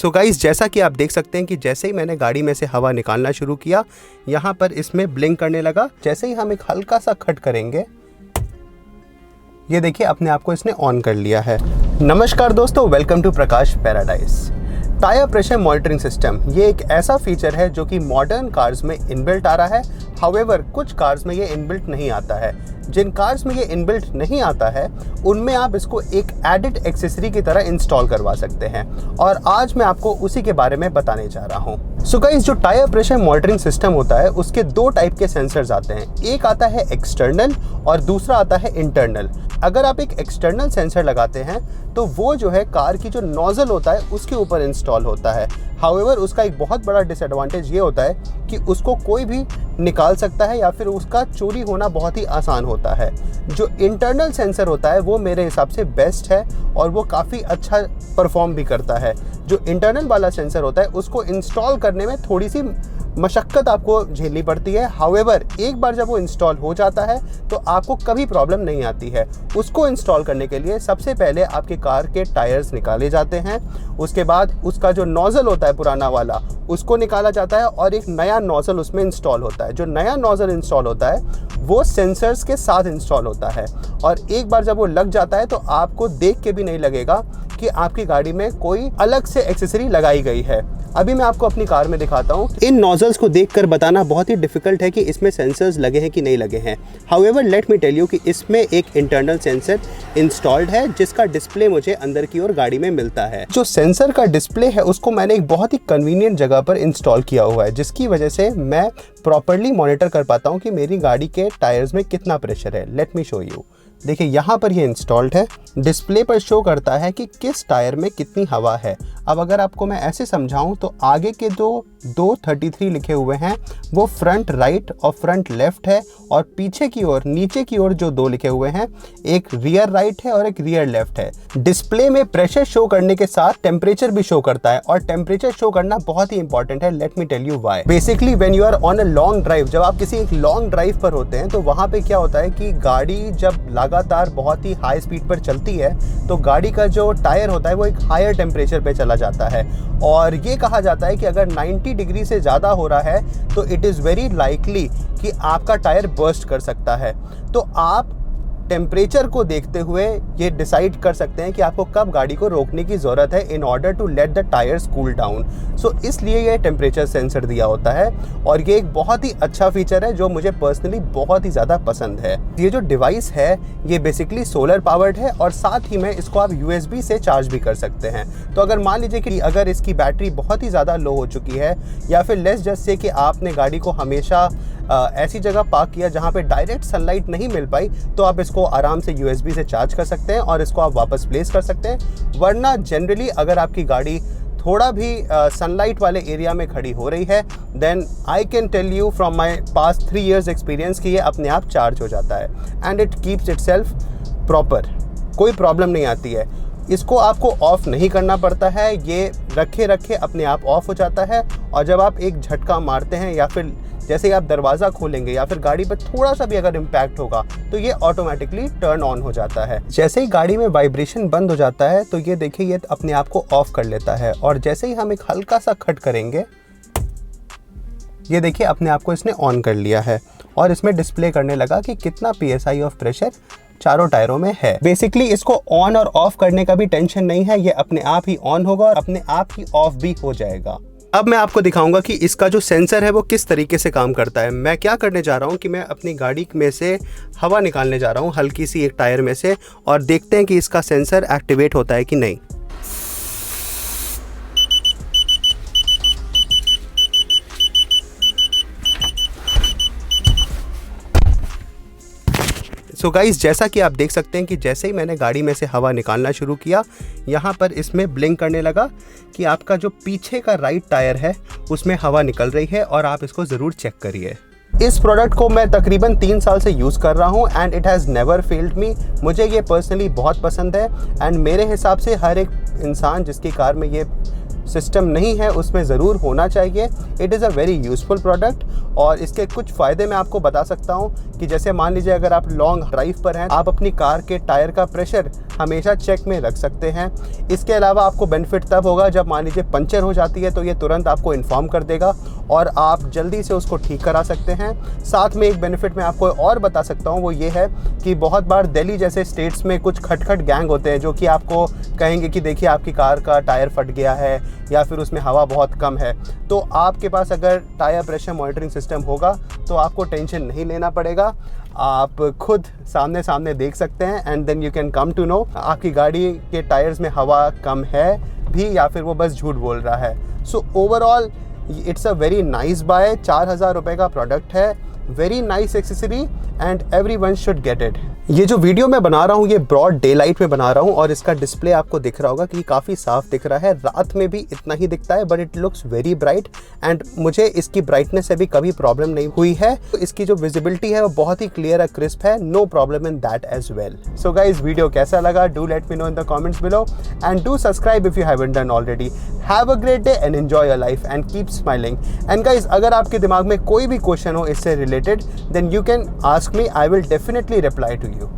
So guys, जैसा कि आप देख सकते हैं कि जैसे ही मैंने गाड़ी में से हवा निकालना शुरू किया, यहाँ पर इसमें ब्लिंक करने लगा। जैसे ही हम एक हल्का सा खट करेंगे, ये देखिए अपने आप को इसने ऑन कर लिया है। नमस्कार दोस्तों, welcome to Prakash paradise. Tyre pressure monitoring system ये एक ऐसा फीचर है जो कि मॉडर्न कार्स में इनबिल्ट आ रहा है। हाउएवर कुछ कार्स में ये इनबिल्ट नहीं आता है। जिन कार्स में ये इनबिल्ट नहीं आता है उनमें आप इसको एक एडिड एक्सेसरी की तरह इंस्टॉल करवा सकते हैं, और आज मैं आपको उसी के बारे में बताने जा रहा हूँ। सो गाइस, जो टायर प्रेशर मॉनिटरिंग सिस्टम होता है उसके दो टाइप के सेंसर्स आते हैं। एक आता है एक्सटर्नल और दूसरा आता है इंटरनल। अगर आप एक एक्सटर्नल सेंसर लगाते हैं तो वो जो है कार की जो नोजल होता है उसके ऊपर इंस्टॉल होता है। हाउएवर उसका एक बहुत बड़ा डिसएडवांटेज ये होता है कि उसको कोई भी निकाल सकता है या फिर उसका चोरी होना बहुत ही आसान होता है। जो इंटरनल सेंसर होता है वो मेरे हिसाब से बेस्ट है और वो काफ़ी अच्छा परफॉर्म भी करता है। जो इंटरनल वाला सेंसर होता है उसको इंस्टॉल करने में थोड़ी सी मशक्क़त आपको झेलनी पड़ती है। हाउएवर एक बार जब वो इंस्टॉल हो जाता है तो आपको कभी प्रॉब्लम नहीं आती है। उसको इंस्टॉल करने के लिए सबसे पहले आपके कार के टायर्स निकाले जाते हैं, उसके बाद उसका जो नोज़ल होता है पुराना वाला उसको निकाला जाता है और एक नया नोज़ल उसमें इंस्टॉल होता है। जो नया नोज़ल इंस्टॉल होता है वो सेंसर्स के साथ इंस्टॉल होता है, और एक बार जब वो लग जाता है तो आपको देख के भी नहीं लगेगा कि आपकी गाड़ी में कोई अलग से एक्सेसरी लगाई गई है। अभी मैं आपको अपनी कार में दिखाता हूँ। इन नोजल्स को देखकर बताना बहुत ही डिफिकल्ट है कि इसमें सेंसर्स लगे हैं कि नहीं लगे हैं। However let me tell you कि इसमें एक इंटरनल सेंसर इंस्टॉल्ड है जिसका डिस्प्ले मुझे अंदर की ओर गाड़ी में मिलता है। जो सेंसर का डिस्प्ले है उसको मैंने एक बहुत ही कन्वीनियंट जगह पर इंस्टॉल किया हुआ है, जिसकी वजह से मैं प्रॉपरली मॉनिटर कर पाता हूँ कि मेरी गाड़ी के टायर्स में कितना प्रेशर है। Let me show you. देखिए यहाँ पर ये इंस्टॉल्ड है। डिस्प्ले पर शो करता है कि किस टायर में कितनी हवा है। अब अगर आपको मैं ऐसे समझाऊं तो आगे के दो 33 लिखे हुए हैं वो फ्रंट राइट और फ्रंट लेफ्ट है, और पीछे की ओर नीचे की ओर जो दो लिखे हुए हैं एक रियर राइट है और एक रियर लेफ्ट है। डिस्प्ले में प्रेशर शो करने के साथ टेम्परेचर भी शो करता है, और टेम्परेचर शो करना बहुत ही इंपॉर्टेंट है। Let me tell you why. Basically when you are on a long drive, जब आप किसी एक लॉन्ग ड्राइव पर होते हैं तो वहाँ पे क्या होता है कि गाड़ी जब लगातार बहुत ही हाई स्पीड पर चलती है तो गाड़ी का जो टायर होता है वो एक हायर टेम्परेचर पे चला जाता है, और ये कहा जाता है कि अगर 90 डिग्री से ज़्यादा हो रहा है तो इट इज़ वेरी लाइकली कि आपका टायर बर्स्ट कर सकता है। तो आप टेम्परेचर को देखते हुए ये डिसाइड कर सकते हैं कि आपको कब गाड़ी को रोकने की ज़रूरत है in order to let the tyres cool down. So इसलिए ये टेम्परेचर सेंसर दिया होता है, और ये एक बहुत ही अच्छा फीचर है जो मुझे पर्सनली बहुत ही ज़्यादा पसंद है। ये जो डिवाइस है ये बेसिकली सोलर पावर्ड है, और साथ ही में इसको आप USB से चार्ज भी कर सकते हैं। तो अगर मान लीजिए कि अगर इसकी बैटरी बहुत ही ज़्यादा लो हो चुकी है, या फिर लेस जस्ट से कि आपने गाड़ी को हमेशा ऐसी जगह पार्क किया जहाँ पे डायरेक्ट सनलाइट नहीं मिल पाई, तो आप इसको आराम से USB से चार्ज कर सकते हैं और इसको आप वापस प्लेस कर सकते हैं। वरना जनरली अगर आपकी गाड़ी थोड़ा भी सनलाइट वाले एरिया में खड़ी हो रही है, then I can tell you from my past 3 years experience कि ये अपने आप चार्ज हो जाता है and it keeps itself proper, कोई प्रॉब्लम नहीं आती है। इसको आपको ऑफ़ नहीं करना पड़ता है, ये रखे रखे अपने आप ऑफ़ हो जाता है, और जब आप एक झटका मारते हैं या फिर जैसे ही आप दरवाज़ा खोलेंगे या फिर गाड़ी पर थोड़ा सा भी अगर इम्पैक्ट होगा तो ये ऑटोमेटिकली टर्न ऑन हो जाता है। जैसे ही गाड़ी में वाइब्रेशन बंद हो जाता है तो ये देखिए ये अपने आप को ऑफ कर लेता है, और जैसे ही हम एक हल्का सा खट करेंगे ये देखिए अपने आप को इसने ऑन कर लिया है, और इसमें डिस्प्ले करने लगा कि कितना PSI ऑफ प्रेशर चारों टायरों में है। बेसिकली इसको ऑन और ऑफ करने का भी टेंशन नहीं है, ये अपने आप ही ऑन होगा और अपने आप ही ऑफ भी हो जाएगा। अब मैं आपको दिखाऊंगा कि इसका जो सेंसर है वो किस तरीके से काम करता है। मैं क्या करने जा रहा हूँ कि मैं अपनी गाड़ी में से हवा निकालने जा रहा हूँ हल्की सी एक टायर में से, और देखते हैं कि इसका सेंसर एक्टिवेट होता है कि नहीं। सो गाइस, जैसा कि आप देख सकते हैं कि जैसे ही मैंने गाड़ी में से हवा निकालना शुरू किया, यहाँ पर इसमें ब्लिंक करने लगा कि आपका जो पीछे का राइट टायर है उसमें हवा निकल रही है, और आप इसको ज़रूर चेक करिए। इस प्रोडक्ट को मैं तकरीबन 3 साल से यूज़ कर रहा हूँ and it has never failed me. मुझे ये पर्सनली बहुत पसंद है, एंड मेरे हिसाब से हर एक इंसान जिसकी कार में ये सिस्टम नहीं है उसमें ज़रूर होना चाहिए। It is a very useful product. और इसके कुछ फ़ायदे मैं आपको बता सकता हूँ कि जैसे मान लीजिए अगर आप लॉन्ग ड्राइव पर हैं, आप अपनी कार के टायर का प्रेशर हमेशा चेक में रख सकते हैं। इसके अलावा आपको बेनिफिट तब होगा जब मान लीजिए पंचर हो जाती है तो ये तुरंत आपको इन्फॉर्म कर देगा और आप जल्दी से उसको ठीक करा सकते हैं। साथ में एक बेनिफिट मैं आपको और बता सकता हूँ, वो ये है कि बहुत बार दिल्ली जैसे स्टेट्स में कुछ खटखट गैंग होते हैं जो कि आपको कहेंगे कि देखिए आपकी कार का टायर फट गया है या फिर उसमें हवा बहुत कम है। तो आपके पास अगर टायर प्रेशर मॉनिटरिंग सिस्टम होगा तो आपको टेंशन नहीं लेना पड़ेगा। आप खुद सामने सामने देख सकते हैं and then you can come to know आपकी गाड़ी के टायर्स में हवा कम है भी या फिर वो बस झूठ बोल रहा है। So overall it's a very nice buy. 4,000 रुपये का प्रोडक्ट है, very nice accessory and everyone should get it. ये जो वीडियो मैं बना रहा हूँ ये ब्रॉड डे लाइट में बना रहा हूँ और इसका डिस्प्ले आपको दिख रहा होगा कि काफ़ी साफ दिख रहा है। रात में भी इतना ही दिखता है but it looks very bright and मुझे इसकी ब्राइटनेस से भी कभी प्रॉब्लम नहीं हुई है। तो इसकी जो विजिबिलिटी है वो बहुत ही क्लियर है, क्रिस्प है, no problem in that as well. So guys video कैसा लगा do let me know in the comments below and do subscribe if you haven't done already. Have a great day and enjoy your life and keep smiling. And guys अगर आपके दिमाग में कोई भी question हो इससे related then you can ask me, I will definitely reply to you.